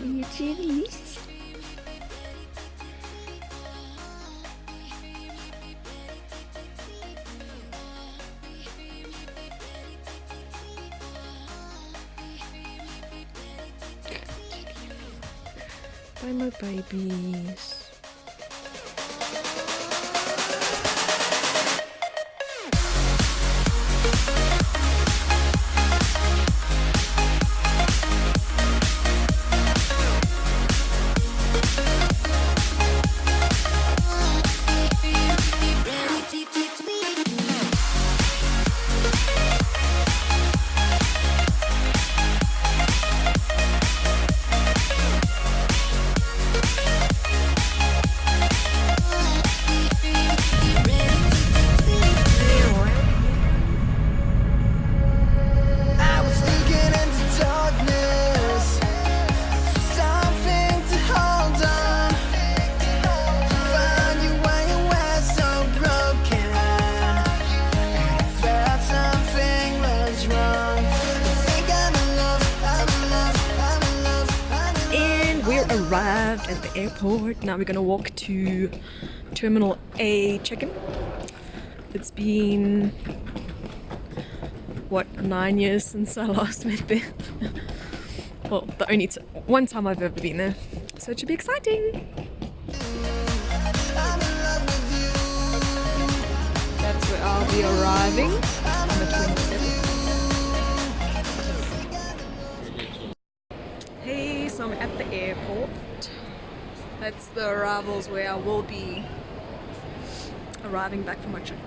Cheers. Bye, my babies. Arrived at the airport. Now we're gonna walk to Terminal A check-in. It's been what, 9 years since I last went there. Well, the only one time I've ever been there, so it should be exciting. That's where I'll be arriving on the 27th. Hey, so I'm at the airport. That's the arrivals where I will be arriving back from my trip.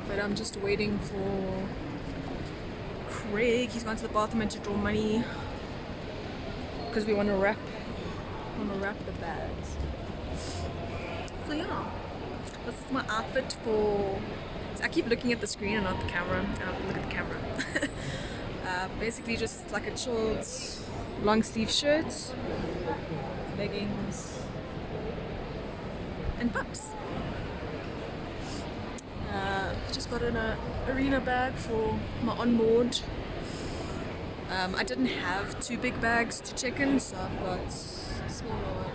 But I'm just waiting for Craig. He's gone to the bathroom and to draw money because we want to wrap the bags. So yeah, this is my outfit for. So I keep looking at the screen and not the camera. I have to look at the camera. Basically just like a chilled long sleeve shirt, leggings and pumps. Just got an arena bag for my onboard. I didn't have two big bags to check in, so I've got a smaller one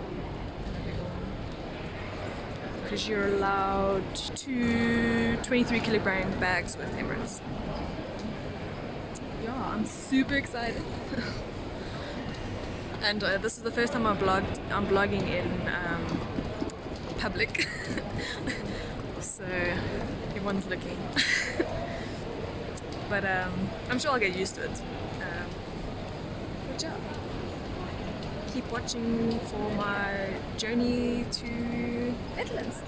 and a bigger one. Because you're allowed 2 23-kilogram bags with Emirates. Yeah, I'm super excited. And this is the first time I'm vlogging in public. So everyone's looking. But I'm sure I'll get used to it. Good job. Keep watching for my journey to Netherlands.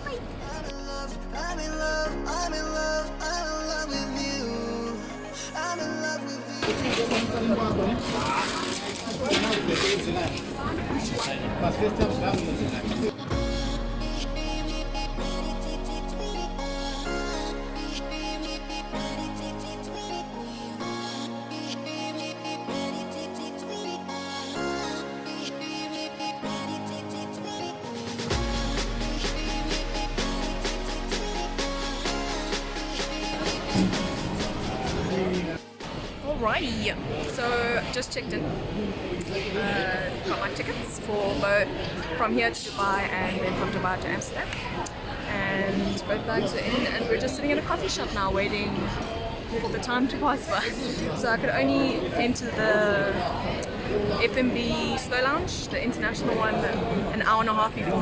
Bye. I'm in love, I'm in love, I'm in love, I'm in love with you. I'm in love with you. Alrighty, so just checked in, got my tickets for both from here to Dubai and then from Dubai to Amsterdam, and both bags are in, and we're just sitting in a coffee shop now waiting for the time to pass by. So I could only enter the F&B Slow Lounge, the international one, an hour and a half before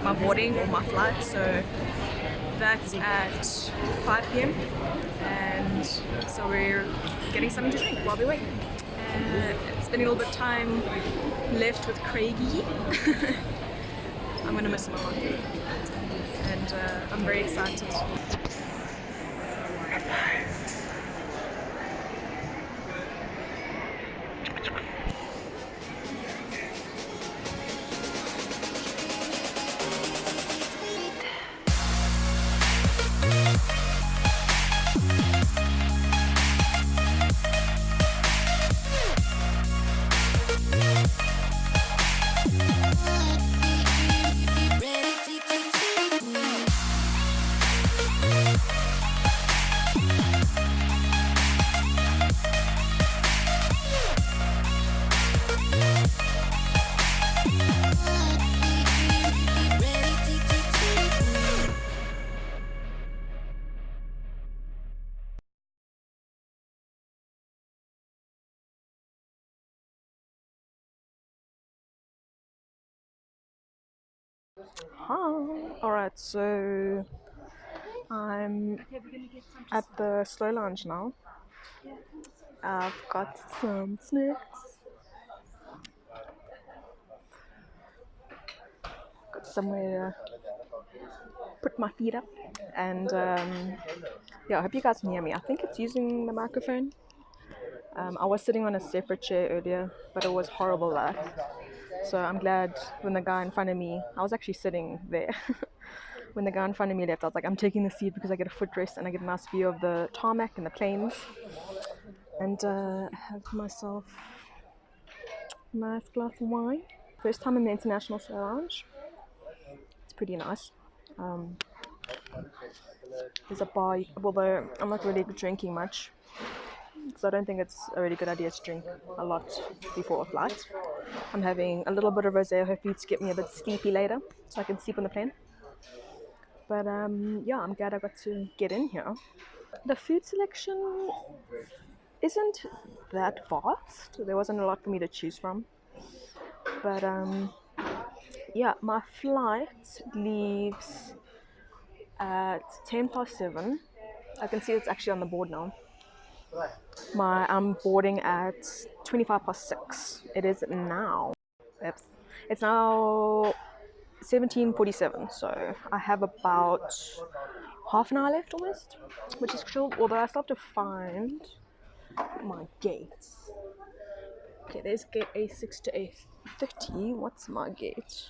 my boarding or my flight, so that's at 5 p.m. and so we're getting something to drink while we wait. Spending a little bit of time left with Craigie. I'm gonna miss him a lot, and I'm very excited. Hi. Alright, so I'm at the slow lounge now. I've got some snacks, got somewhere to put my feet up, and yeah, I hope you guys can hear me. I think it's using the microphone. I was sitting on a separate chair earlier, but it was horrible light. So I'm glad when the guy in front of me, I was actually sitting there. When the guy in front of me left, I was like, I'm taking the seat because I get a footrest and I get a nice view of the tarmac and the plains. And I have myself a nice glass of wine. First time in the International Lounge. It's pretty nice. There's a bar, although I'm not really drinking much, because I don't think it's a really good idea to drink a lot before a flight. I'm having a little bit of rosé, hopefully to get me a bit sleepy later, so I can sleep on the plane. But yeah, I'm glad I got to get in here. The food selection isn't that vast. There wasn't a lot for me to choose from. But yeah, my flight leaves at 7:10. I can see it's actually on the board now. I'm boarding at 6:25. It is now. It's now 17:47. So I have about half an hour left almost, which is chill. Although I still have to find my gates. Okay, there's gate A6 to A30. What's my gate?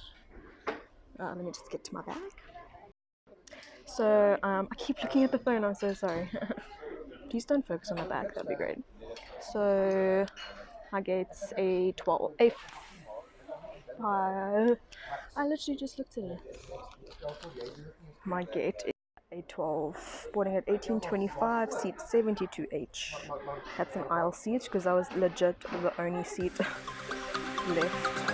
Let me just get to my bag. So I keep looking at the phone. I'm so sorry. Please don't focus on the back. That'd be great. So my gate's A12. I literally just looked at it. My gate is A12. Boarding at 18:25. Seat 72H. That's an aisle seat because I was legit the only seat left.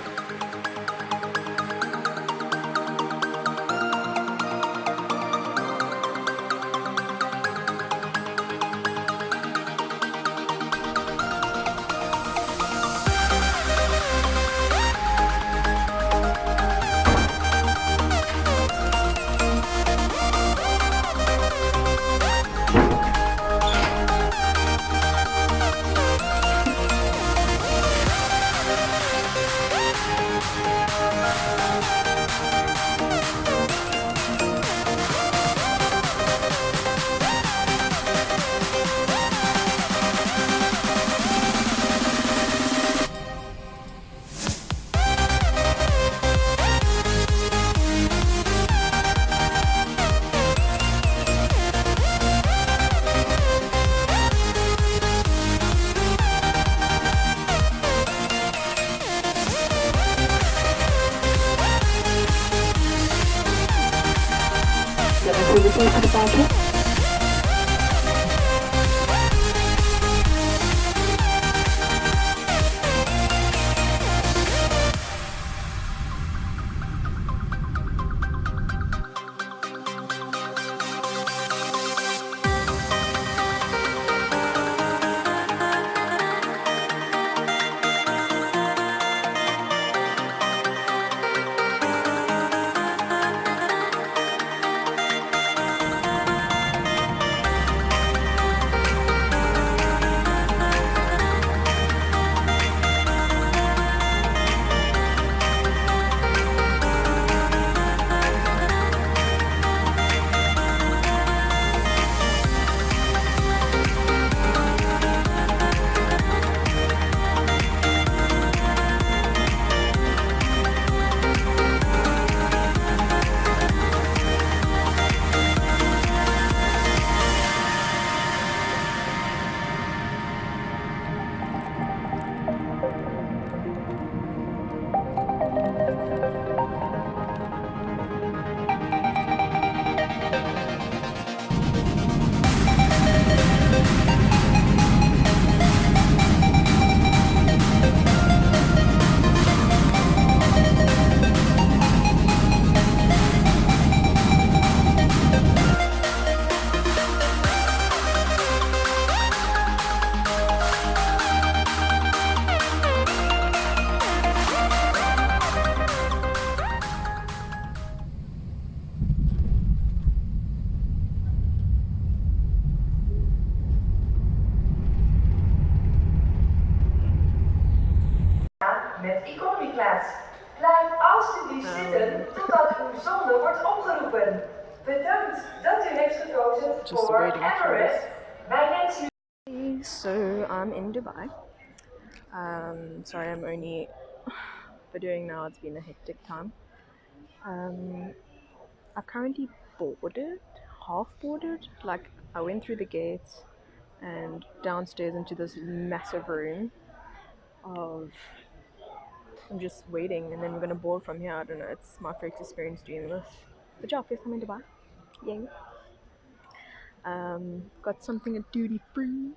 met economy class. Blijf alstublieft zitten totdat uw zonde wordt opgeroepen. Bedankt dat u heeft gekozen voor Emirates. Wij wensen u... So I'm in Dubai. Sorry, I'm only videoing now. It's been a hectic time. I've currently boarded, half boarded. Like I went through the gate and downstairs into this massive room of I'm just waiting, and then we're gonna board from here. I don't know. It's my first experience doing this. But yeah, first time in Dubai. Yay. Got something at duty free.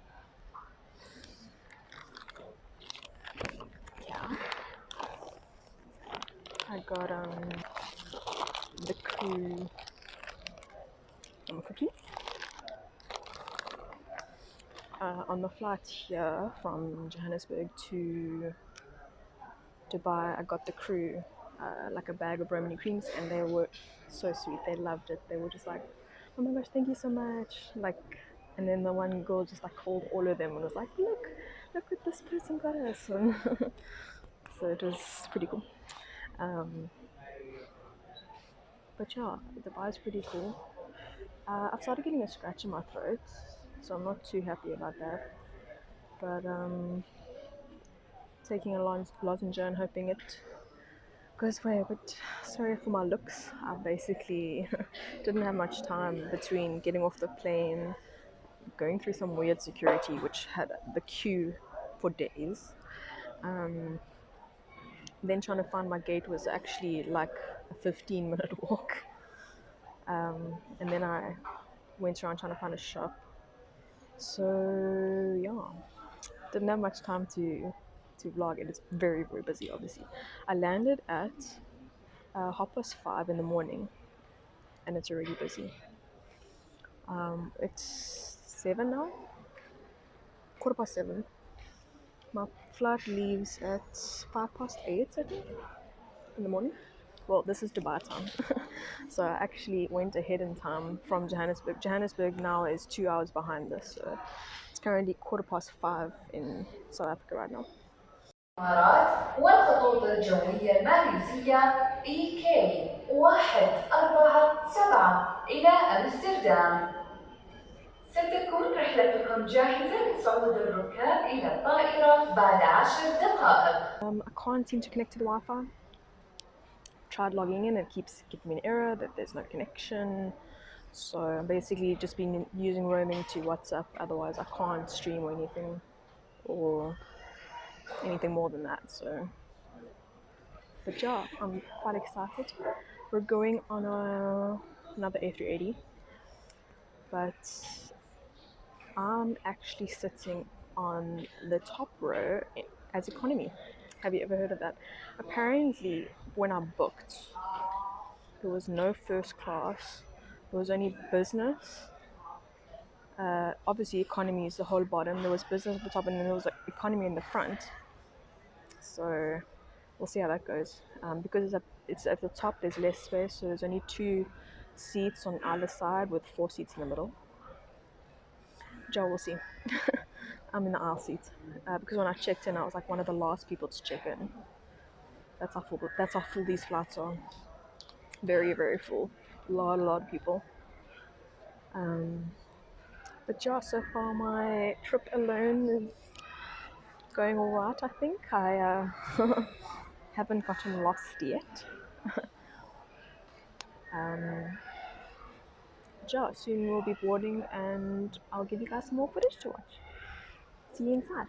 Yeah. I got the crew some cookies. On the flight here from Johannesburg to Dubai, I got the crew like a bag of Romani creams, and they were so sweet. They loved it. They were just like, oh my gosh, thank you so much. Like, and then the one girl just like called all of them and was like, look what this person got us. So it was pretty cool. But yeah, Dubai is pretty cool. I've started getting a scratch in my throat, so I'm not too happy about that. But taking a lozenge and hoping it goes away. But sorry for my looks. I basically didn't have much time between getting off the plane, going through some weird security which had the queue for days. Then trying to find my gate was actually like a 15-minute walk. And then I went around trying to find a shop. So yeah, didn't have much time to vlog, and it's very, very busy. Obviously, I landed at 5:30 in the morning, and it's already busy. It's 7 now, 7:15. My flight leaves at 8:05, I think, in the morning. Well, this is Dubai time. So I actually went ahead in time from Johannesburg. Johannesburg now is 2 hours behind this, so it's currently 5:15 in South Africa right now. والخطوط الجوية الماليزية EK 147 إلى أمستردام. ستكون رحلتكم جاهزة لصعود الركاب إلى الطائرة بعد 10 دقائق. I can't seem to connect to the Wi-Fi. Tried logging in, it keeps giving me an error that there's no connection. So I'm basically just been using roaming to WhatsApp. Otherwise, I can't stream or anything more than that. So, but yeah, I'm quite excited. We're going on another A380, but I'm actually sitting on the top row as economy. Have you ever heard of that? Apparently, when I booked, there was no first class. There was only business. Obviously, economy is the whole bottom. There was business at the top, and then there was like economy in the front. So we'll see how that goes. Because it's at the top, there's less space, so there's only 2 seats on either side with 4 seats in the middle. Joe, we'll see. I'm in the aisle seat because when I checked in, I was like one of the last people to check in. That's how full these flights are. Very, very full. A lot of people. But yeah, so far my trip alone is going alright. I think I haven't gotten lost yet. Yeah, soon we'll be boarding, and I'll give you guys some more footage to watch. See you inside.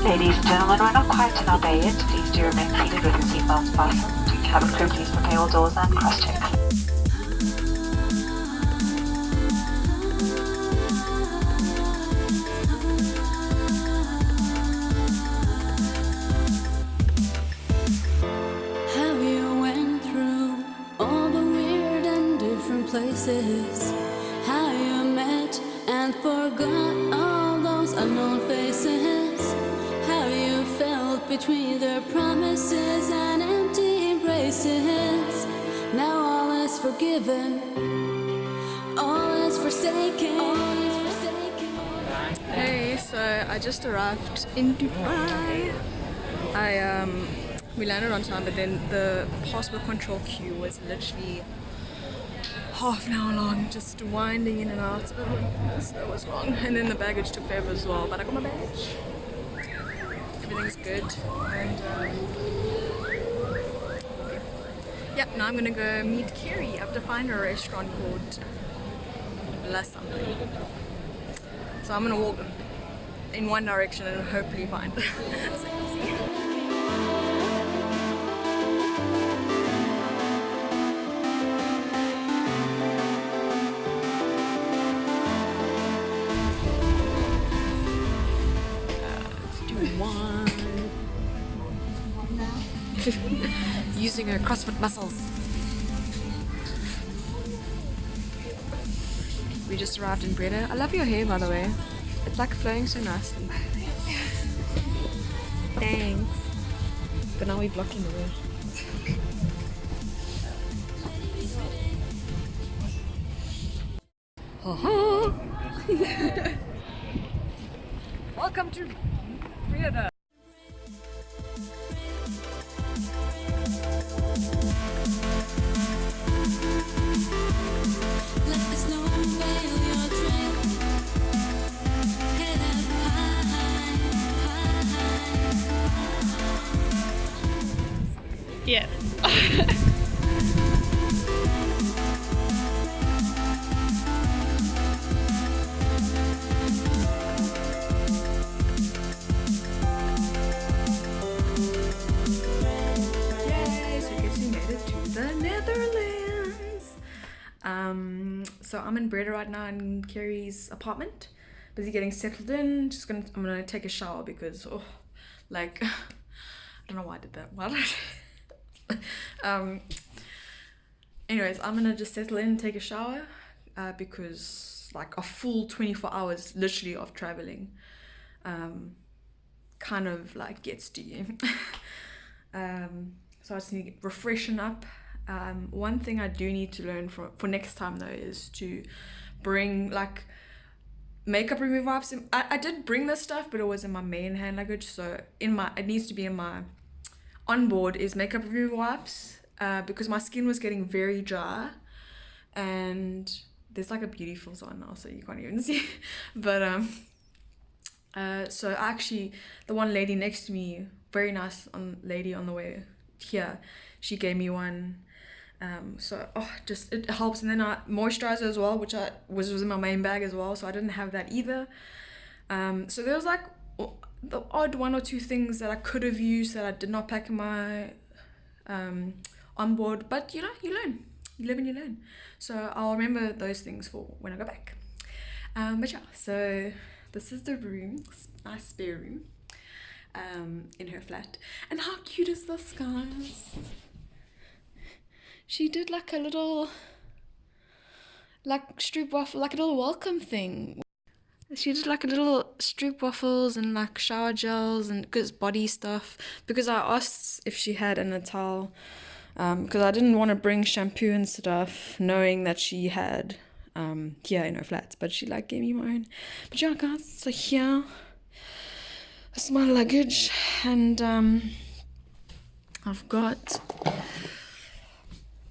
Ladies and gentlemen, we're not quite in our bay yet. Please do remain seated with your seatbelts fastened. Cabin crew, please prepare all doors and cross check. Have you went through all the weird and different places? How you met and forgot all those unknown faces? How you felt between their promises and empty embraces? Now all is forgiven, all is forsaken. Hey, so I just arrived in Dubai. We landed on time, but then the passport control queue was literally half an hour long, just winding in and out. Oh my goodness, that was long. And then the baggage took forever as well, but I got my baggage. Everything's good, and yep, now I'm gonna go meet Keri. I have to find a restaurant called La something. So I'm gonna walk in one direction and hopefully find so you can see. Using her CrossFit muscles. We just arrived in Breda. I love your hair, by the way. It's like flowing so nicely. Thanks. But now we're blocking the way. Welcome to Breda. Let the snow veil your trail. Head up high, high. Yes. Yay! So I guess we made it to the Netherlands. So I'm in Breda right now in Keri's apartment. Busy getting settled in. I'm gonna take a shower because I don't know why I did that. Why did I? Anyways, I'm gonna just settle in and take a shower because like a full 24 hours literally of traveling kind of like gets to you. So I just need to refreshen up. One thing I do need to learn for next time though is to bring like makeup remover wipes. I did bring this stuff, but it was in my main hand luggage, so it needs to be in my onboard is makeup remover wipes because my skin was getting very dry, and there's like a beauty filter on now, so you can't even see. But so actually, the one lady next to me, very nice lady on the way here, she gave me one. So just it helps. And then moisturizer as well, which was in my main bag as well, so I didn't have that either. So there was like the odd one or two things that I could have used that I did not pack in my onboard, but you know, you learn, you live and you learn. So I'll remember those things for when I go back. But yeah, so this is the room, nice spare room in her flat. And how cute is this, guys? She did like a little like stroop waffle, like a little welcome thing. She did like a little stroop waffles and like shower gels and body stuff, because I asked if she had a towel because I didn't want to bring shampoo and stuff knowing that she had here in her flat, but she like gave me my own. But yeah, guys, so here is my luggage, and I've got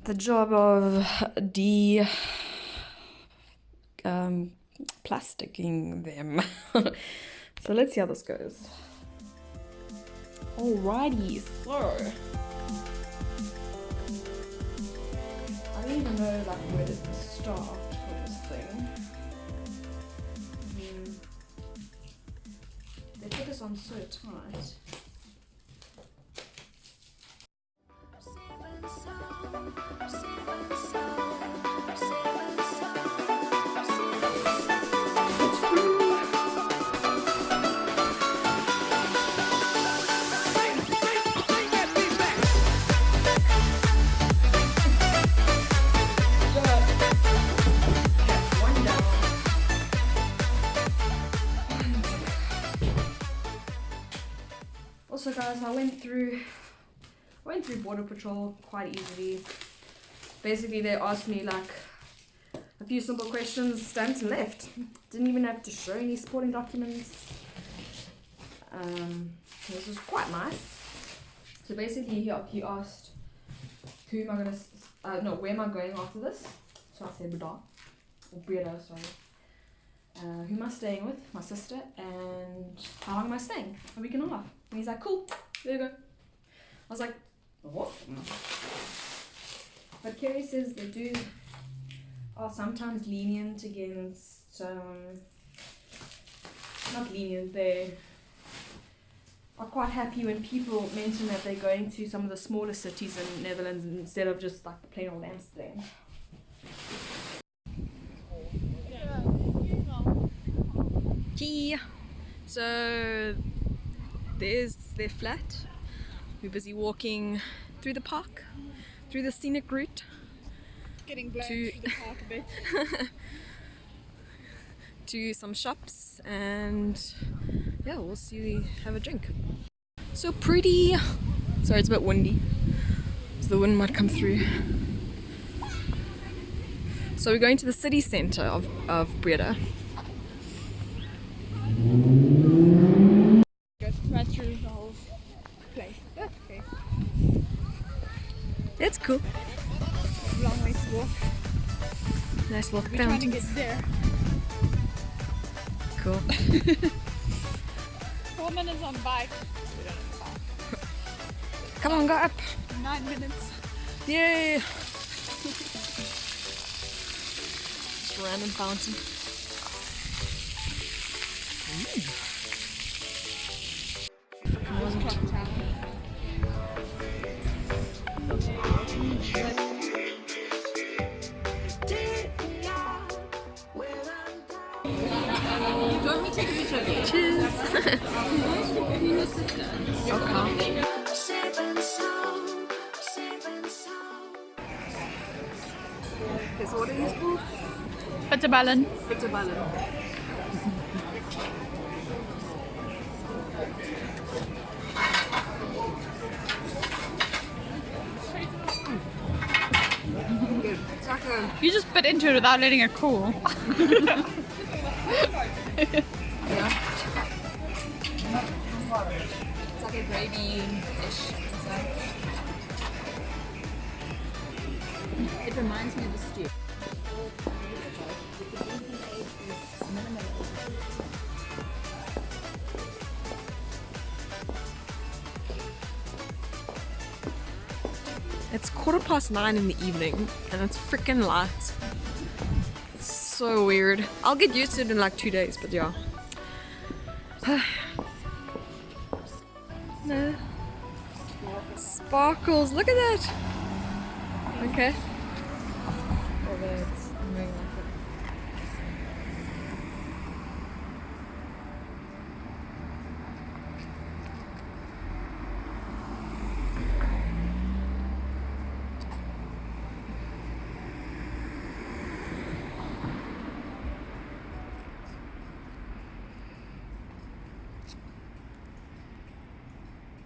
the job of plasticking them. So let's see how this goes. Alrighty, so I don't even know like where to start for this thing. They put this on so tight. Also guys, I went through border patrol quite easily. Basically they asked me like a few simple questions, stamped and left. Didn't even have to show any supporting documents. This was quite nice. So basically he asked who am I gonna where am I going after this? So I said Breda, sorry. Who am I staying with? My sister. And how long am I staying? A week and a half. And he's like, cool, there you go. I was like, what? But Keri says they are sometimes lenient against, not lenient, they are quite happy when people mention that they're going to some of the smaller cities in the Netherlands instead of just like plain old Amsterdam. So there's their flat. We're busy walking through the park, through the scenic route. Getting blamed through the park a bit. To some shops, and yeah, we'll see, have a drink. So pretty. Sorry, it's a bit windy, so the wind might come through. So we're going to the city centre of Breda. Right through the whole place. That's okay. It's cool. Long way to walk. Nice little We're trying to fountain. get there. Cool. 4 minutes on bike. Come on, go up. 9 minutes. Yay! Just a random fountain. Clock tower. Do you want me to take a picture of you? Cheers! Okay. Okay, so what are these called? Bitterballen. Bitterballen. Good. It's like a... You just bit into it without letting it cool. Yeah. It's like a gravy-ish inside. It reminds me of the stew. It's 9:15 in the evening and it's freaking light. It's so weird. I'll get used to it in like 2 days, but yeah. No. Sparkles, look at that. Okay.